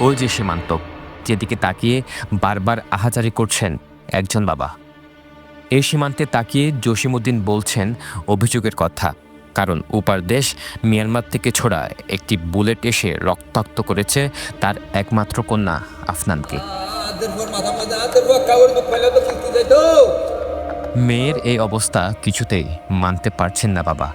ওই যে সীমান্ত, যেদিকে তাকিয়ে বারবার আহাজারি করছেন একজন বাবা। এই সীমান্তে তাকিয়ে জসিমউদ্দিন বলছেন অভিযোগের কথা, কারণ উপার দেশ মিয়ানমার থেকে ছোড়া একটি বুলেট এসে রক্তাক্ত করেছে তার একমাত্র কন্যা আফনানকে। মেয়ের এই অবস্থা কিছুতেই মানতে পারছেন না বাবা।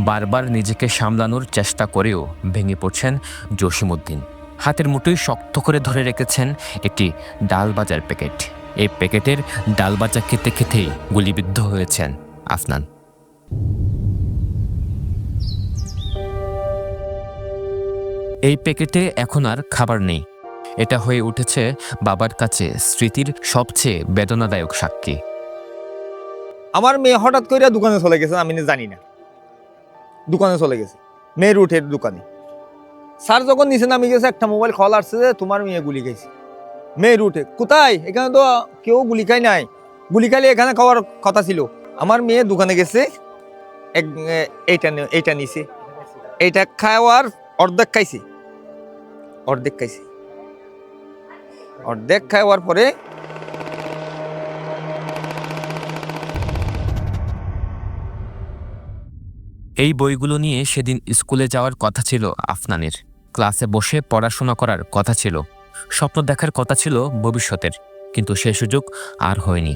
বারবার নিজেকে সামলানোর চেষ্টা করেও ভেঙে পড়ছেন জসিমউদ্দিন। হাতের মুঠোয় শক্ত করে ধরে রেখেছেন একটি ডাল ভাজার প্যাকেট। এই প্যাকেটের ডাল ভাজা খেতে খেতেই গুলিবিদ্ধ হয়েছেন আফনান। এই প্যাকেটে এখন আর খাবার নেই। এটা হয়ে উঠেছে বাবার কাছে স্মৃতির সবচেয়ে বেদনাদায়ক সাক্ষী। আমার মেয়ে হঠাৎ করে দোকানে চলে গেছে, আমি জানি না, দোকানে চলে গেছে, মেয়ের উঠের দোকানে। স্যার যখন নিচে নামি গেছে, একটা মোবাইল কল আসছে যে তোমার মেয়ে গুলি খাইছে। মেয়ের উঠে কোথায়? এখানে তো কেউ গুলি খাই নাই, গুলি খাইলে এখানে খাওয়ার কথা ছিল। আমার মেয়ে দোকানে গেছে, এইটা নিছে, এইটা খাওয়ার অর্ধেক খাইছে, অর্ধেক খাওয়ার পরে এই বইগুলো নিয়ে সেদিন স্কুলে যাওয়ার কথা ছিল আফনানের। ক্লাসে বসে পড়াশোনা করার কথা ছিল, স্বপ্ন দেখার কথা ছিল ভবিষ্যতের, কিন্তু সে সুযোগ আর হয়নি।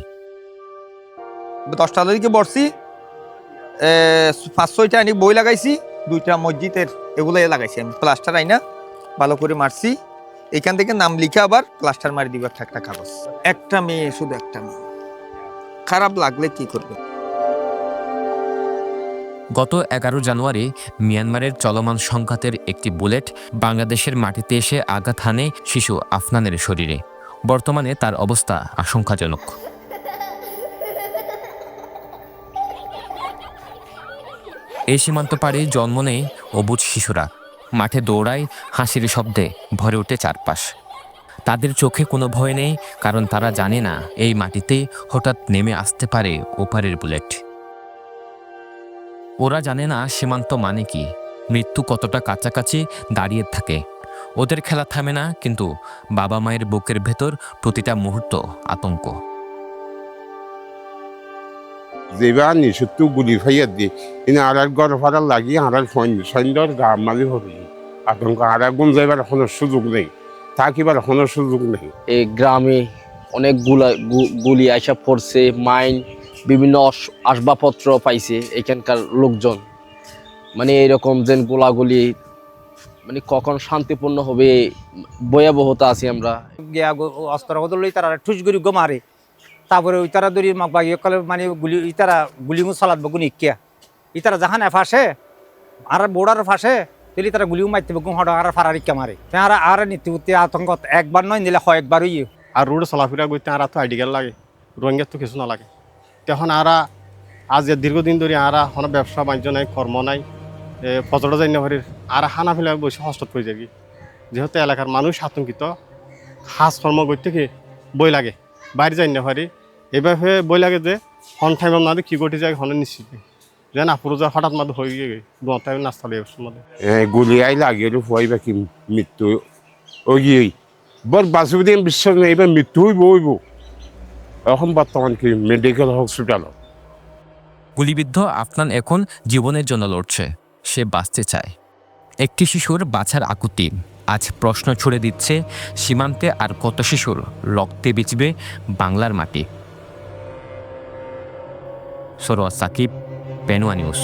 10টা তারিখে বসছি, 5-6টা আনি বই লাগাইছি, 2টা মসজিদের এগুলো লাগাইছি আমি। প্লাস্টার আইনা ভালো করে মারছি, এখান থেকে নাম লিখে আবার প্লাস্টার মারি দিব একটা কাগজ। একটা মেয়ে, শুধু একটা মেয়ে, খারাপ লাগলে কি করবে? গত 11 জানুয়ারি মিয়ানমারের চলমান সংঘাতের একটি বুলেট বাংলাদেশের মাটিতে এসে আঘাত হানে শিশু আফনানের শরীরে। বর্তমানে তার অবস্থা আশঙ্কাজনক। এই সীমান্ত পাড়ে জন্ম নেয় অবুঝ শিশুরা। মাঠে দৌড়ায়, হাসির শব্দে ভরে ওঠে চারপাশ। তাদের চোখে কোনো ভয় নেই, কারণ তারা জানে না এই মাটিতে হঠাৎ নেমে আসতে পারে ওপারের বুলেট। ওরা জানে না সীমান্ত মানে কি, মৃত্যু কতটা কাছাকাছি দাঁড়িয়ে থাকে। ওদের খেলা থামে না, কিন্তু বাবা মায়ের বুকের ভেতর প্রতিটা মুহূর্ত আতঙ্ক। যেবার নিষত্তু গুলি ফাইয়া দিয়ে কিন্তু আর এক গড় ফাড়ার লাগিয়ে আর সৈন্যর গাম মালি হবে আতঙ্ক। আর একগুণ যাইবার এখনো সুযোগ নেই, থাকিবার এখনো সুযোগ নেই। এই গ্রামে অনেক গুলি আইসা পড়ছে, মাইন, বিভিন্ন আসবাবপত্র পাইছে এখানকার লোকজন। মানে এইরকম যেন গোলাগুলি মানে কখন শান্তিপূর্ণ হবে ভয়াবহতা আছি আমরা। গিয়া অস্ত্র বদল তারা ঠুস গরি গো মারে, তারপরে ওই তারা দড়ি বাগিয়ে মানে গুলি ইতারা গুলিমু চালাত বগুন ইকিয়া ইতারা জাহান ফাঁসে আর বোর্ডার ফাঁসে তেলি তারা গুলিও মারতে বগুন হঠাৎ আর ফারার ইকা মারে। তারা আর নীতি আতঙ্ক একবার নয় নিলে হয় একবারই। আর রোডে চলাফেরা করতে আর তো আইডিয়াল লাগে, রোহিঙ্গার তো কিছু না লাগে। তখন আজ দীর্ঘদিন ধরে ব্যবসা বাণিজ্য নাই, কর্ম নাই, ফজরটা যাই না পারি, আর হানা ফেলে বসে হস্ত হয়ে যাবি। যেহেতু এলাকার মানুষ আতঙ্কিত, হাজ কর্ম করতে কি বই লাগে, বাইরে যাই না পারি। এভাবে বই লাগে যে হন টাইমের মাঝে কি ঘটে যায় হনে নিশ্চিত যে না পুরো যা হঠাৎ মাঝে হয়ে গিয়ে টাইম নাস্তা লেগে মধ্যে গুলি আই লাগিয়ে হই বা কি মৃত্যু ওই বর বাঁচবদিন বিশ্বাস নেই, এবার মৃত্যু হইব। এখন বর্তমান কি মেডিকেল হসপিটাল। গুলিবিদ্ধ আফনান এখন জীবনের জন্য লড়ছে, সে বাঁচতে চায়। একটি শিশুর বাঁচার আকুতি আজ প্রশ্ন ছুড়ে দিচ্ছে সীমান্তে আর কত শিশুর রক্তে বিচবে বাংলার মাটি। সরোয়ার সাকিব, পেনুয়া নিউজ।